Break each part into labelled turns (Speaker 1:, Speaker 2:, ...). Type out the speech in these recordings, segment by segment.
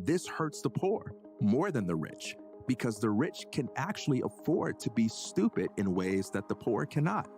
Speaker 1: this hurts the poor more than the rich, because the rich can actually afford to be stupid in ways that the poor cannot.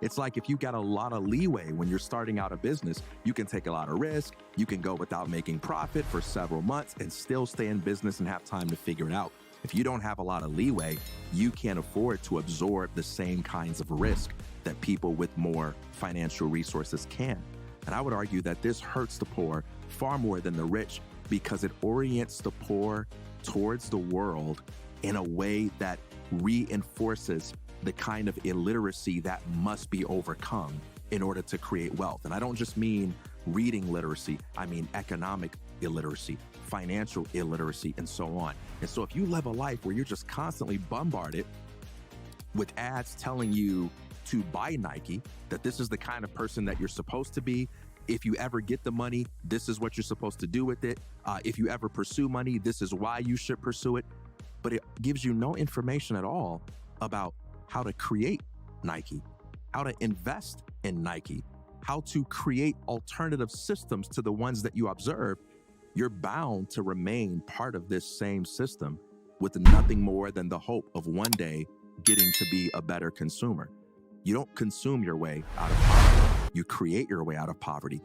Speaker 1: It's like if you got a lot of leeway when you're starting out a business, you can take a lot of risk, you can go without making profit for several months and still stay in business and have time to figure it out. If you don't have a lot of leeway, you can't afford to absorb the same kinds of risk that people with more financial resources can. And I would argue that this hurts the poor far more than the rich, because it orients the poor towards the world in a way that reinforces the kind of illiteracy that must be overcome in order to create wealth. And I don't just mean reading literacy, I mean economic illiteracy, financial illiteracy, and so on. And so if you live a life where you're just constantly bombarded with ads telling you to buy Nike, that this is the kind of person that you're supposed to be. If you ever get the money, this is what you're supposed to do with it. If you ever pursue money, this is why you should pursue it. But it gives you no information at all about how to create Nike, how to invest in Nike, how to create alternative systems to the ones that you observe. You're bound to remain part of this same system with nothing more than the hope of one day getting to be a better consumer. You don't consume your way out of poverty. You create your way out of poverty